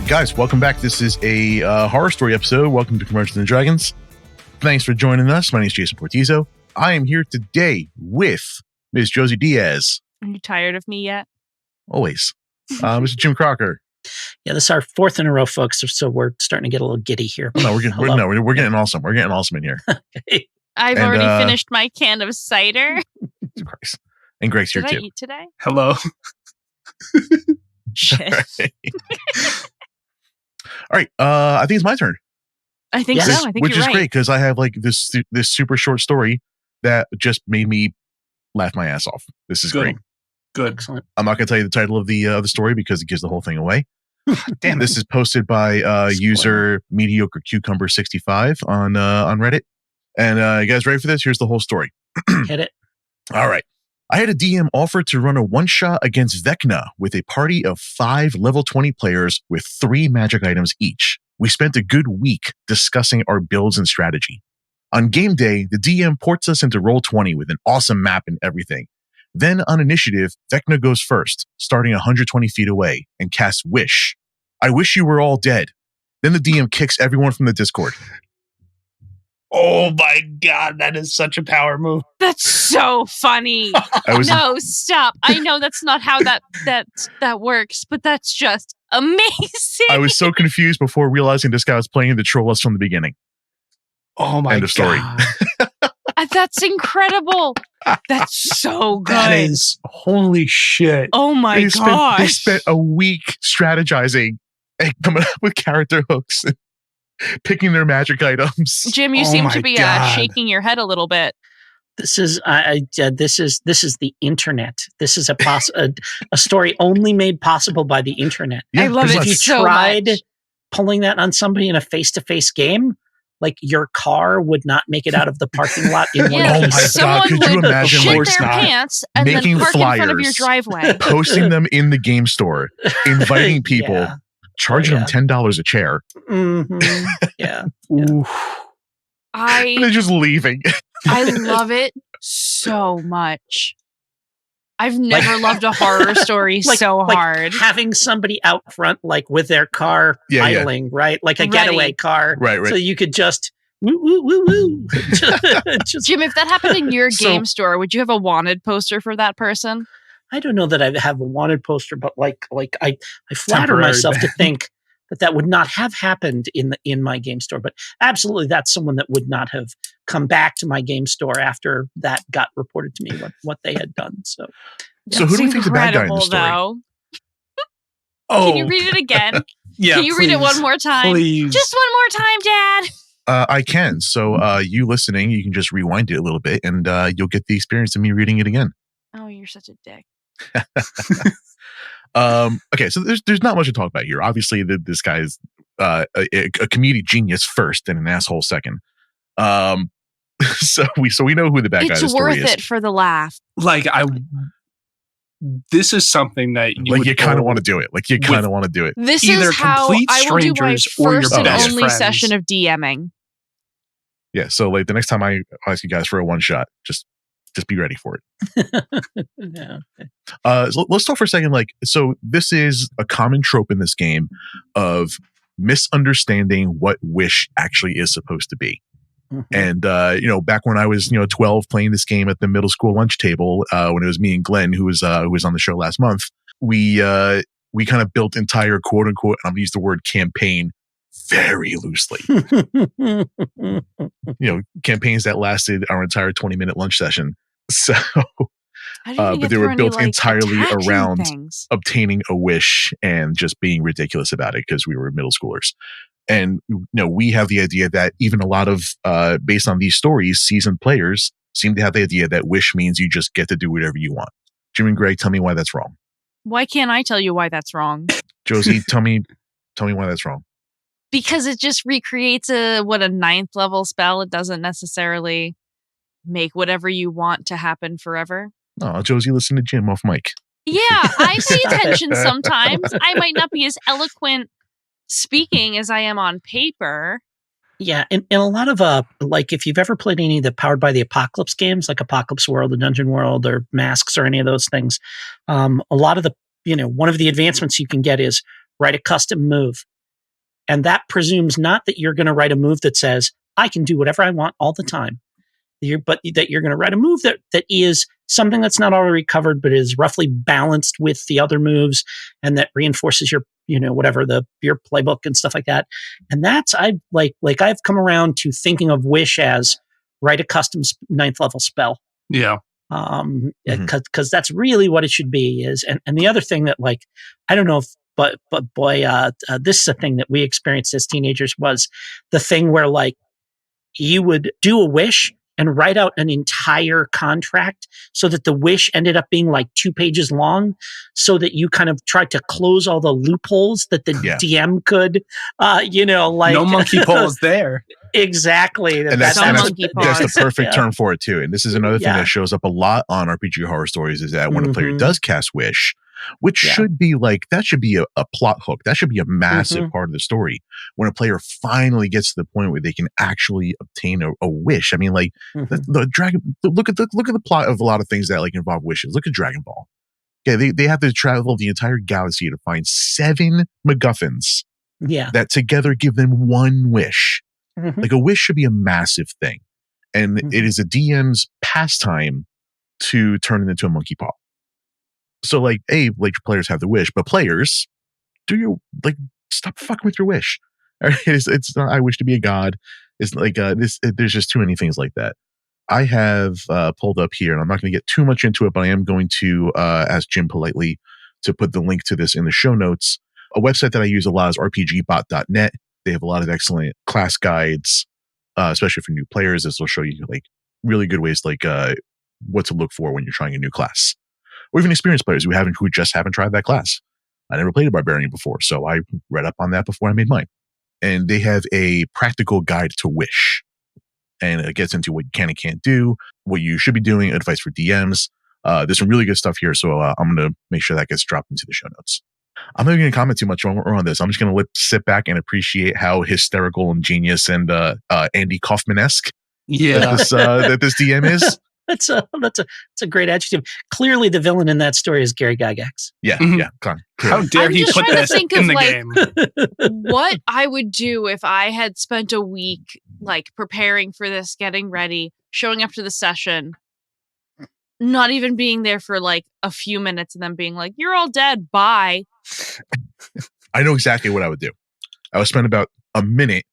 Guys, welcome back. This is a horror story episode. Welcome to Convergence and Dragons. Thanks for joining us. My name is Jason Portizo. I am here today with Ms. Josie Diaz. Are you tired of me yet? Always. Mr. Jim Crocker. Yeah, this is our fourth in a row, folks. So we're starting to get a little giddy here. No, we're getting awesome. We're getting awesome in here. I've already finished my can of cider. Christ. And Greg's here Did too. I eat today? Hello. Shit. All right. I think it's my turn. I think so. I think which you're is right. great because I have like this super short story that just made me laugh my ass off. This is great. Good. Excellent. I'm not going to tell you the title of the story because it gives the whole thing away. Damn. This is posted by user Mediocre Cucumber 65 on Reddit. And you guys ready for this? Here's the whole story. Hit it. All right. I had a DM offer to run a one-shot against Vecna with a party of 5 level 20 players with 3 magic items each. We spent a good week discussing our builds and strategy. On game day, the DM ports us into Roll20 with an awesome map and everything. Then on initiative, Vecna goes first, starting 120 feet away, and casts Wish. I wish you were all dead. Then the DM kicks everyone from the Discord. Oh my God, that is such a power move. That's so funny. No, stop. I know that's not how that works, but that's just amazing. I was so confused before realizing this guy was playing to troll us from the beginning. Oh my God. End of story. That's incredible. That's so good. That is holy shit. Oh my gosh. They spent a week strategizing and coming up with character hooks and picking their magic items. Jim, you seem to be shaking your head a little bit. This is this is the internet. This is a story only made possible by the internet. Yeah, I love it If you so tried much. pulling that on somebody in a face-to-face game, like your car would not make it out of the parking lot in one Yeah, my piece. God, someone could you would imagine, shit like, their pants and making then park in front of your flyers, driveway. posting them in the game store, inviting people, Yeah. charging them $10 a chair, Mm-hmm. Yeah. Oof. and then just leaving. I love it so much. I've never loved a horror story so hard. Having somebody out front, like with their car idling, right? Like a getaway car. Right. So you could just woo, woo, woo, woo. Just, Jim, if that happened in your So- game store, would you have a wanted poster for that person? I don't know that I have a wanted poster, but like I flatter Temporary myself to ban. think that would not have happened in my game store. But absolutely, that's someone that would not have come back to my game store after that got reported to me what they had done. So So who do we think's the bad guy in the story? Though. Oh, Can you read it again? yeah. Can you read it one more time? Please. Just one more time, Dad. I can. So you listening, you can just rewind it a little bit and you'll get the experience of me reading it again. Oh, you're such a dick. Okay, so there's not much to talk about here. Obviously, this guy is a comedic genius first and an asshole second. So we know who the bad guy in the It's story worth is. it for the laugh. Like this is something that You kind of want to do it. Like you kind of want to do it. This Either is how complete I will do my strangers or your first and best only friends. session of DMing. Yeah. So like the next time I ask you guys for a one shot, just be ready for it. yeah. So let's talk for a second. Like, so this is a common trope in this game of misunderstanding what Wish actually is supposed to be. Mhm. And back when I was 12 playing this game at the middle school lunch table, when it was me and Glenn who was on the show last month, we kind of built entire quote unquote, I'm gonna use the word campaign very loosely. Campaigns that lasted our entire 20-minute lunch session. So I didn't even but get they were through built any, entirely attaching around things. obtaining a wish and just being ridiculous about it because we were middle schoolers. And we have the idea that even a lot of based on these stories, seasoned players seem to have the idea that wish means you just get to do whatever you want. Jim and Greg, tell me why that's wrong. Why can't I tell you why that's wrong? Josie, tell me why that's wrong. Because it just recreates a 9th level spell. It doesn't necessarily make whatever you want to happen forever. Oh, Josie, listen to Jim off mic. Yeah, I pay attention sometimes. I might not be as eloquent speaking as I am on paper. Yeah, and a lot of like if you've ever played any of the Powered by the Apocalypse games, like Apocalypse World or Dungeon World or Masks or any of those things, a lot of the one of the advancements you can get is write a custom move, And that presumes not that you're going to write a move that says, I can do whatever I want all the time. But that you're going to write a move that is something that's not already covered, but is roughly balanced with the other moves, and that reinforces your, whatever your playbook and stuff like that. And that's I've come around to thinking of Wish as write a custom 9th level spell. Yeah. Because that's really what it should be. And the other thing that I don't know if, but boy, this is a thing that we experienced as teenagers, was the thing where you would do a wish and write out an entire contract so that the wish ended up being 2 pages long, so that you kind of tried to close all the loopholes that the DM could, no monkey paws there. Exactly. And that's the perfect Yeah. term for it too. And this is another thing that shows up a lot on RPG Horror Stories, is that when a player does cast Wish, which should be that should be a plot hook. That should be a massive part of the story. When a player finally gets to the point where they can actually obtain a wish. I mean, the dragon. Look at the plot of a lot of things that involve wishes. Look at Dragon Ball. Okay, they have to travel the entire galaxy to find 7 MacGuffins. Yeah. That together give them one wish. A wish should be a massive thing, and it is a DM's pastime to turn it into a monkey paw. So players have the wish, but players, do your stop fucking with your wish. It's not I wish to be a god. It's there's just too many things like that. I have pulled up here, and I'm not going to get too much into it, but I am going to ask Jim politely to put the link to this in the show notes. A website that I use a lot is rpgbot.net. They have a lot of excellent class guides, especially for new players. This will show you really good ways what to look for when you're trying a new class. Or even experienced players who just haven't tried that class. I never played a barbarian before, so I read up on that before I made mine. And they have a practical guide to Wish. And it gets into what you can and can't do, what you should be doing, advice for DMs. There's some really good stuff here, so I'm going to make sure that gets dropped into the show notes. I'm not even going to comment too much on this. I'm just going to sit back and appreciate how hysterical and genius and Andy Kaufman-esque that this DM is. That's a great adjective. Clearly, the villain in that story is Gary Gygax. Yeah. How dare he put this in the game? What I would do if I had spent a week preparing for this, getting ready, showing up to the session, not even being there for a few minutes, and then being "You're all dead, bye." I know exactly what I would do. I would spend about a minute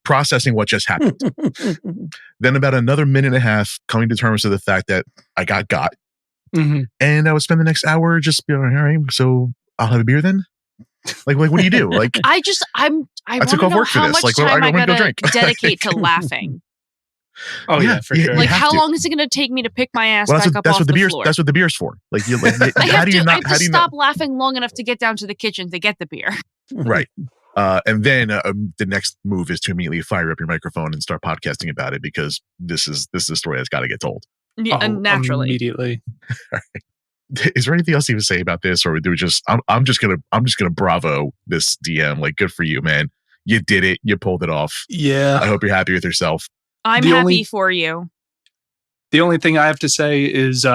processing what just happened. Then about another minute and a half coming to terms with the fact that I got. And I would spend the next hour just being all right, so I'll have a beer then. What do you do? I took off work for how this. much time I gotta dedicate to laughing. Oh yeah, for sure. How long is it going to take me to pick my ass back up off the floor? That's what the beer's for. I have to stop laughing long enough to get down to the kitchen to get the beer. Right. And then the next move is to immediately fire up your microphone and start podcasting about it, because this is a story that's got to get told. Yeah, naturally. Immediately. All right. Is there anything else you would say about this, or do we just? I'm just gonna bravo this DM. Good for you, man. You did it. You pulled it off. Yeah. I hope you're happy with yourself. I'm happy for you. The only thing I have to say is,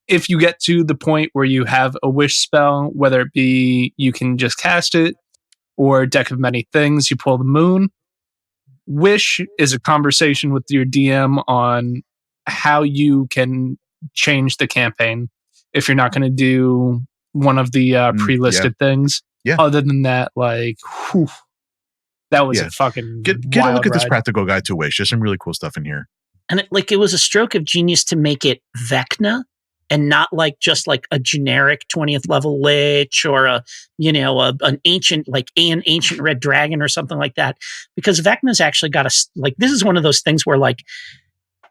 if you get to the point where you have a wish spell, whether it be you can just cast it or deck of many things, you pull the moon. Wish is a conversation with your DM on how you can change the campaign if you're not going to do one of the pre-listed things. Yeah. Other than that, that was a fucking get a look at this practical guide to Wish. There's some really cool stuff in here. And it was a stroke of genius to make it Vecna and not just a generic 20th level lich or an ancient red dragon or something like that, because Vecna's actually got this is one of those things where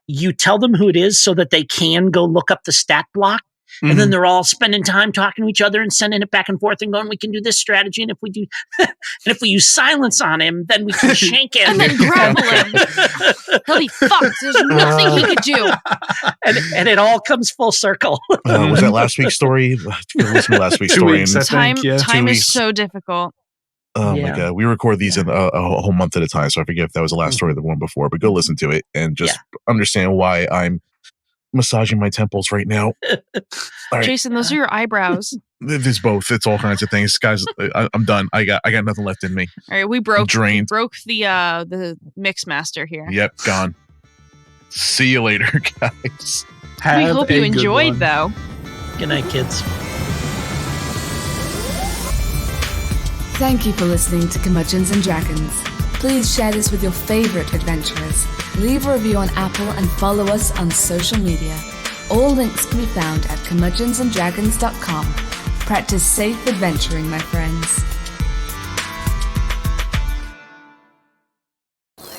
you tell them who it is so that they can go look up the stat block. And then they're all spending time talking to each other and sending it back and forth and going, we can do this strategy. And if we do, and if we use silence on him, then we can shank him. And then grapple him. He'll be fucked. There's nothing he could do. And it all comes full circle. Was that last week's story? Listen to last week's 2 story. weeks, Time 2 is weeks. so difficult. Oh my God. We record these in a whole month at a time. So I forget if that was the last story or the one before, but go listen to it and just understand why I'm massaging my temples right now. All right. Jason, those are your eyebrows. There's both. It's all kinds of things, guys. I'm done. I got nothing left in me. All right, we broke drained. the mix master here. Yep, gone. See you later, guys. We hope you a good enjoyed, one. though. Good night, kids. Thank you for listening to Curmudgeons and Dragons. Please share this with your favorite adventurers. Leave a review on Apple and follow us on social media. All links can be found at curmudgeonsanddragons.com. Practice safe adventuring, my friends.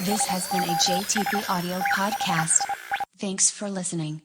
This has been a JTP Audio podcast. Thanks for listening.